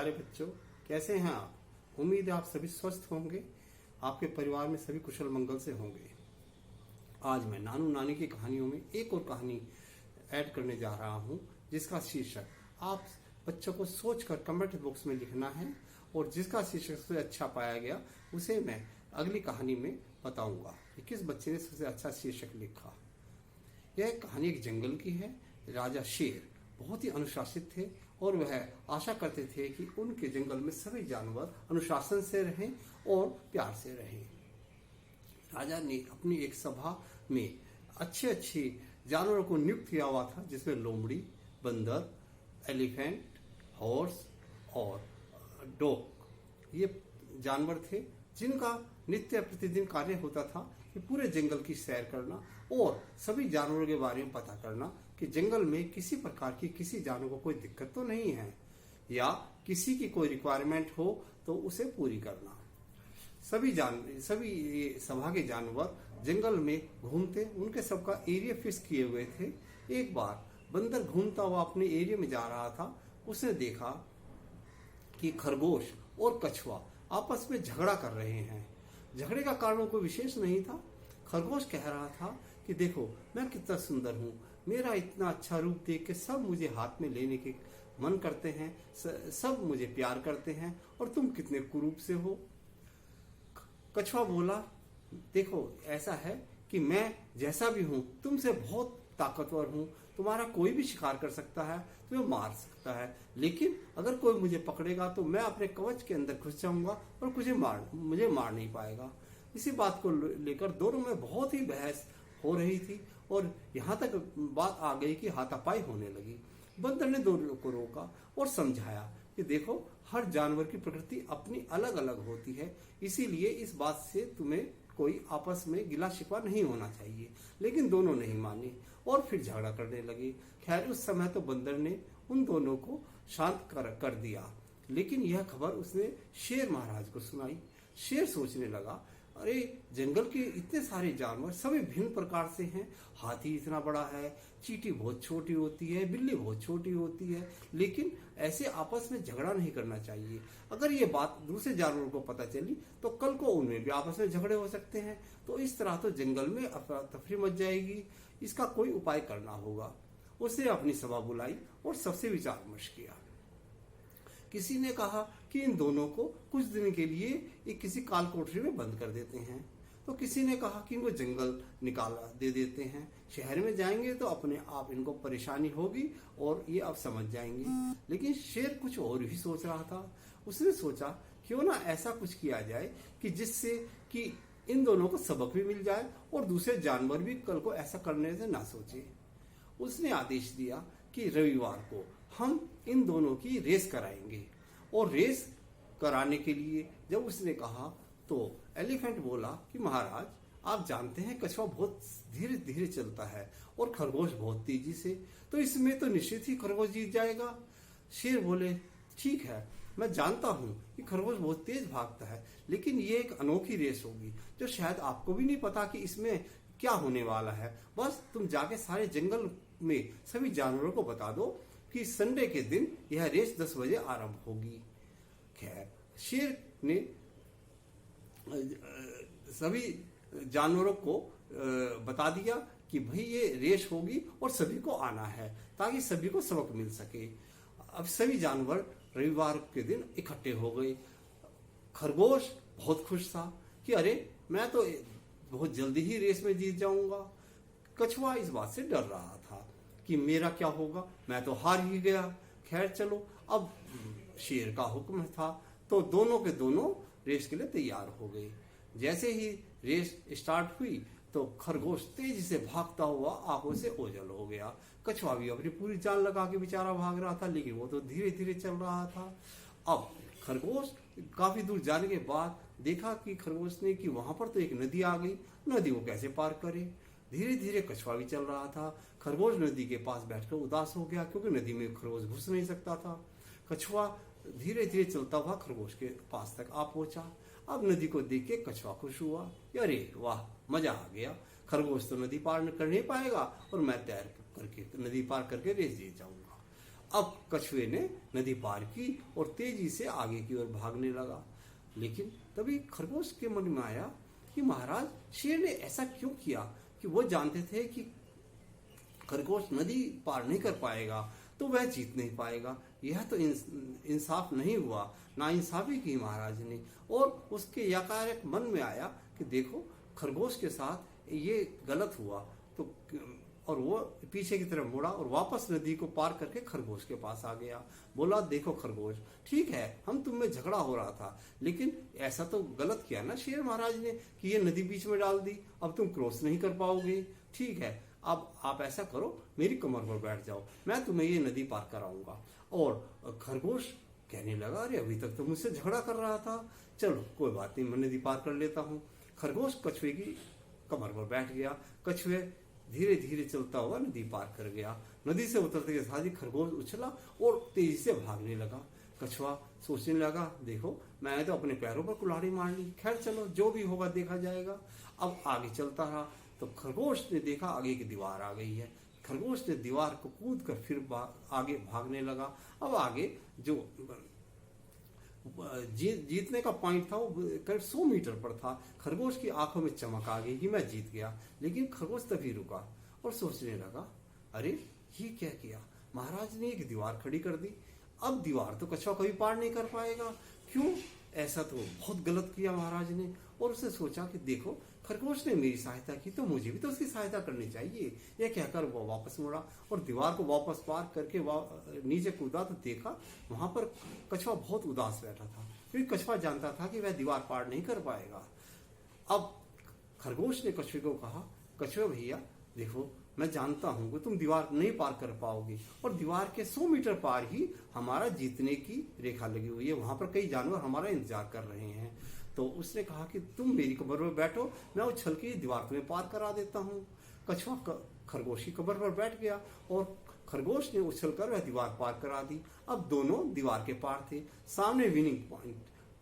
प्यारे बच्चों, कैसे हैं आप। उम्मीद है आप सभी स्वस्थ होंगे, आपके परिवार में सभी कुशल मंगल से होंगे। आज मैं नानू नानी की कहानियों में एक और कहानी ऐड करने जा रहा हूं, जिसका शीर्षक आप बच्चों को सोचकर कमेंट बॉक्स में लिखना है, और जिसका शीर्षक सबसे अच्छा पाया गया उसे मैं अगली कहानी में बताऊंगा कि किस बच्चे ने सबसे अच्छा शीर्षक लिखा। यह कहानी एक जंगल की है। राजा शेर बहुत ही अनुशासित थे और वह आशा करते थे कि उनके जंगल में सभी जानवर अनुशासन से रहें और प्यार से रहें। राजा ने अपनी एक सभा में अच्छे जानवरों को नियुक्त किया हुआ था, जिसमें लोमड़ी, बंदर, एलिफेंट, हॉर्स और डॉग ये जानवर थे, जिनका नित्य प्रतिदिन कार्य होता था कि पूरे जंगल की सैर करना और सभी जानवरों के बारे में पता करना कि जंगल में किसी प्रकार की किसी जानवर को कोई दिक्कत तो नहीं है, या किसी की कोई रिक्वायरमेंट हो तो उसे पूरी करना। सभी सभा के जानवर जंगल में घूमते, उनके सबका एरिया फिक्स किए हुए थे। एक बार बंदर घूमता हुआ अपने एरिया में जा रहा था। उसने देखा कि खरगोश और कछुआ आपस में झगड़ा कर रहे हैं। झगड़े का कारण कोई विशेष नहीं था। खरगोश कह रहा था कि देखो मैं कितना सुंदर हूँ, मेरा इतना अच्छा रूप देख के सब मुझे हाथ में लेने के मन करते हैं, सब मुझे प्यार करते हैं, और तुम कितने कुरूप से हो। कछुआ बोला, देखो ऐसा है कि मैं जैसा भी हूँ तुमसे बहुत ताकतवर हूँ, तुम्हारा कोई भी शिकार कर सकता है, तुम्हें मार सकता है, लेकिन अगर कोई मुझे पकड़ेगा तो मैं अपने कवच के अंदर घुस जाऊंगा और मुझे मार नहीं पाएगा। इसी बात को लेकर दोनों में बहुत ही बहस हो रही थी, और यहाँ तक बात आ गई कि हाथापाई होने लगी। बंदर ने दोनों को रोका और समझाया कि देखो हर जानवर की प्रकृति अपनी अलग अलग होती है, इसीलिए इस बात से तुम्हें कोई आपस में गिला शिकवा नहीं होना चाहिए। लेकिन दोनों नहीं माने और फिर झगड़ा करने लगे। खैर उस समय तो बंदर ने उन दोनों को शांत कर दिया, लेकिन यह खबर उसने शेर महाराज को सुनाई। शेर सोचने लगा, अरे जंगल के इतने सारे जानवर सभी भिन्न प्रकार से हैं। हाथी इतना बड़ा है, चींटी बहुत छोटी होती है, बिल्ली बहुत छोटी होती है, लेकिन ऐसे आपस में झगड़ा नहीं करना चाहिए। अगर ये बात दूसरे जानवरों को पता चली तो कल को उनमें भी आपस में झगड़े हो सकते हैं, तो इस तरह तो जंगल में अफरा तफरी मच जाएगी। इसका कोई उपाय करना होगा। उसने अपनी सभा बुलाई और सबसे विचार विमर्श किया। किसी ने कहा कि इन दोनों को कुछ दिन के लिए एक किसी काल कोठरी में बंद कर देते हैं, तो किसी ने कहा कि इनको जंगल निकाला दे देते हैं, शहर में जाएंगे तो अपने आप इनको परेशानी होगी और ये अब समझ जाएंगे। लेकिन शेर कुछ और भी सोच रहा था। उसने सोचा क्यों ना ऐसा कुछ किया जाए कि जिससे कि इन दोनों को सबक भी मिल जाए और दूसरे जानवर भी कल को ऐसा करने से ना सोचे। उसने आदेश दिया कि रविवार को हम इन दोनों की रेस कराएंगे, और रेस कराने के लिए जब उसने कहा तो एलिफेंट बोला कि महाराज आप जानते हैं कछुआ बहुत धीरे धीरे चलता है और खरगोश बहुत तेजी से, तो इसमें तो निश्चित ही खरगोश जीत जाएगा। शेर बोले, ठीक है मैं जानता हूं कि खरगोश बहुत तेज भागता है, लेकिन ये एक अनोखी रेस होगी जो शायद आपको भी नहीं पता कि इसमें क्या होने वाला है। बस तुम जाके सारे जंगल में सभी जानवरों को बता दो कि संडे के दिन यह रेस 10 बजे आरंभ होगी। खैर शेर ने सभी जानवरों को बता दिया कि भाई ये रेस होगी और सभी को आना है, ताकि सभी को सबक मिल सके। अब सभी जानवर रविवार के दिन इकट्ठे हो गए। खरगोश बहुत खुश था कि अरे मैं तो बहुत जल्दी ही रेस में जीत जाऊंगा। कछुआ इस बात से डर रहा था कि मेरा क्या होगा, मैं तो हार ही गया। खैर चलो, अब शेर का हुक्म था तो दोनों के दोनों रेस के लिए तैयार हो गए। जैसे ही रेस स्टार्ट हुई तो खरगोश तेजी से भागता हुआ आंखों से ओझल हो गया। कछुआ भी अपनी पूरी जान लगा के बेचारा भाग रहा था, लेकिन वो तो धीरे धीरे चल रहा था। अब खरगोश काफी दूर जाने के बाद देखा कि खरगोश ने कि वहां पर तो एक नदी आ गई, नदी को कैसे पार करे। धीरे धीरे कछुआ भी चल रहा था। खरगोश नदी के पास बैठकर उदास हो गया, क्योंकि नदी में खरगोश घुस नहीं सकता था। कछुआ धीरे धीरे चलता हुआ खरगोश के पास तक आ पहुंचा। अब नदी को देख के कछुआ खुश हुआ, अरे वाह मजा आ गया, खरगोश तो नदी पार कर नहीं पाएगा और मैं तैर करके नदी पार करके रेस जीत जाऊंगा। अब कछुए ने नदी पार की और तेजी से आगे की ओर भागने लगा। लेकिन तभी खरगोश के मन में आया कि महाराज, शेर ने ऐसा क्यों किया कि वो जानते थे कि खरगोश नदी पार नहीं कर पाएगा तो वह जीत नहीं पाएगा। यह तो इंसाफ नहीं हुआ, ना इंसाफी की महाराज ने। और उसके यकायक मन में आया कि देखो, खरगोश के साथ ये गलत हुआ। तो और वो पीछे की तरफ मुड़ा और वापस नदी को पार करके खरगोश के पास आ गया। बोला, देखो खरगोश, ठीक है, हम तुम में झगड़ा हो रहा था, लेकिन ऐसा तो गलत किया ना शेर महाराज ने कि ये नदी बीच में डाल दी। अब तुम क्रॉस नहीं कर पाओगे। ठीक है, अब आप ऐसा करो, मेरी कमर पर बैठ जाओ, मैं तुम्हें ये नदी पार कराऊंगा। और खरगोश कहने लगा, अरे अभी तक तो मुझसे झगड़ा कर रहा था, चलो कोई बात नहीं, मैं नदी पार कर लेता हूँ। खरगोश कछुए की कमर पर बैठ गया। कछुए धीरे धीरे चलता हुआ नदी पार कर गया। नदी से उतरते के साथ ही खरगोश उछला और तेजी से भागने लगा। कछुआ सोचने लगा, देखो मैंने तो अपने पैरों पर कुल्हाड़ी मार ली, खैर चलो जो भी होगा देखा जाएगा। अब आगे चलता रहा तो खरगोश ने देखा आगे की दीवार आ गई है। खरगोश ने दीवार को कूद कर फिर आगे भागने लगा। अब आगे जो जीतने का पॉइंट था वो करीब 100 मीटर पर था। खरगोश की आंखों में चमक आ गई कि मैं जीत गया। लेकिन खरगोश तभी रुका और सोचने लगा, अरे ये क्या किया, महाराज ने एक दीवार खड़ी कर दी। अब दीवार तो कछुआ कभी पार नहीं कर पाएगा, क्यों, ऐसा तो बहुत गलत किया महाराज ने। और उसने सोचा कि देखो, खरगोश ने मेरी सहायता की तो मुझे भी तो उसकी सहायता करनी चाहिए। यह कहकर वो वापस मुड़ा और दीवार को वापस पार करके नीचे कूदा तो देखा वहां पर कछुआ बहुत उदास बैठा था, क्योंकि कछुआ जानता था कि वह दीवार पार नहीं कर पाएगा। अब खरगोश ने कछुए को कहा, कछुए भैया देखो, मैं जानता हूं कि तुम दीवार नहीं पार कर पाओगे और दीवार के 100 मीटर पार ही हमारा जीतने की रेखा लगी हुई है, वहां पर कई जानवर हमारा इंतजार कर रहे हैं। तो उसने कहा कि तुम मेरी कब्र पर बैठो, मैं उछल के दीवार तुम्हें पार करा देता हूँ। कछुआ खरगोश की कब्र पर बैठ गया और खरगोश ने उछलकर वह दीवार पार करा दी। अब दोनों दीवार के पार थे। सामने विनिंग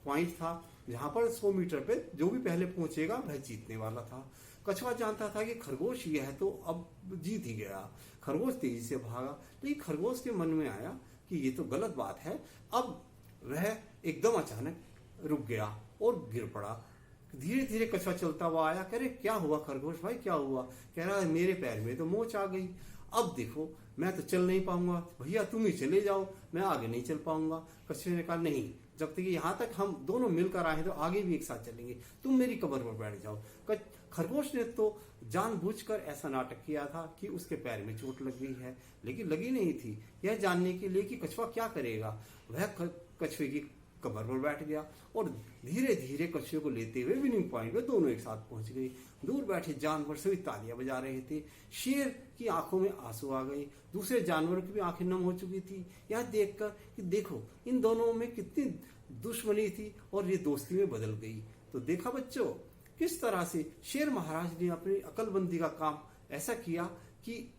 पॉइंट था, जहां पर 100 मीटर पे जो भी पहले पहुंचेगा वह जीतने वाला था। कछुआ जानता था कि खरगोश यह तो अब जीत ही गया। खरगोश तेजी से भागा, लेकिन खरगोश के मन में आया कि ये तो गलत बात है। अब वह एकदम अचानक रुक गया और गिर पड़ा। धीरे धीरे कछुआ चलता हुआ आया, कह रहे क्या हुआ खरगोश भाई, क्या हुआ? कह रहा है मेरे पैर में तो मोच आ गई, अब देखो मैं तो चल नहीं पाऊंगा, भैया तुम ही चले जाओ, मैं आगे नहीं चल पाऊंगा। कछुए ने कहा नहीं, जब तक यहाँ तक हम दोनों मिलकर आए तो आगे भी एक साथ चलेंगे, तुम मेरी कब्र पर बैठ जाओ। खरगोश ने तो जानबूझकर ऐसा नाटक किया था कि उसके पैर में चोट लग गई है, लेकिन लगी नहीं थी। यह जानने के लिए कि कछुआ क्या करेगा, वह कछुए की कब्र पर बैठ गया और धीरे धीरे कछुए को लेते हुए विनिंग पॉइंट पे दोनों एक साथ पहुंच गए। दूर बैठे जानवर सभी तालियां बजा रहे थे। शेर की आंखों में आंसू आ गए, दूसरे जानवरों की भी आंखें नम हो चुकी थी यह देखकर कि देखो इन दोनों में कितनी दुश्मनी थी और ये दोस्ती में बदल गई। तो देखा बच्चों, किस तरह से शेर महाराज ने अपनी अकलबंदी का काम ऐसा किया कि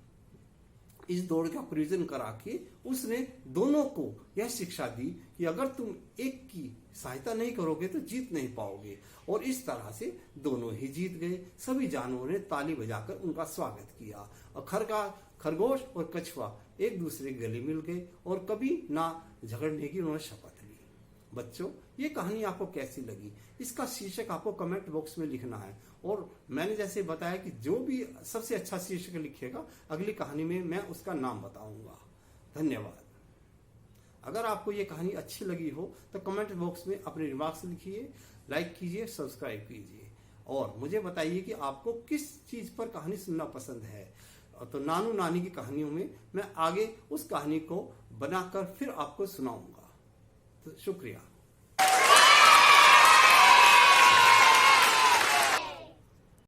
इस दौड़ का प्रयोजन करा के उसने दोनों को यह शिक्षा दी कि अगर तुम एक की सहायता नहीं करोगे तो जीत नहीं पाओगे। और इस तरह से दोनों ही जीत गए। सभी जानवरों ने ताली बजाकर उनका स्वागत किया और खरगोश और कछुआ एक दूसरे के गले मिल गए और कभी ना झगड़ने की उन्होंने शपथ ली। बच्चों, ये कहानी आपको कैसी लगी, इसका शीर्षक आपको कमेंट बॉक्स में लिखना है। और मैंने जैसे बताया कि जो भी सबसे अच्छा शीर्षक लिखेगा अगली कहानी में मैं उसका नाम बताऊंगा। धन्यवाद। अगर आपको ये कहानी अच्छी लगी हो तो कमेंट बॉक्स में अपने रिमार्क्स लिखिए, लाइक कीजिए, सब्सक्राइब कीजिए और मुझे बताइए कि आपको किस चीज पर कहानी सुनना पसंद है। तो नानू नानी की कहानियों में मैं आगे उस कहानी को बनाकर फिर आपको सुनाऊंगा। तो शुक्रिया।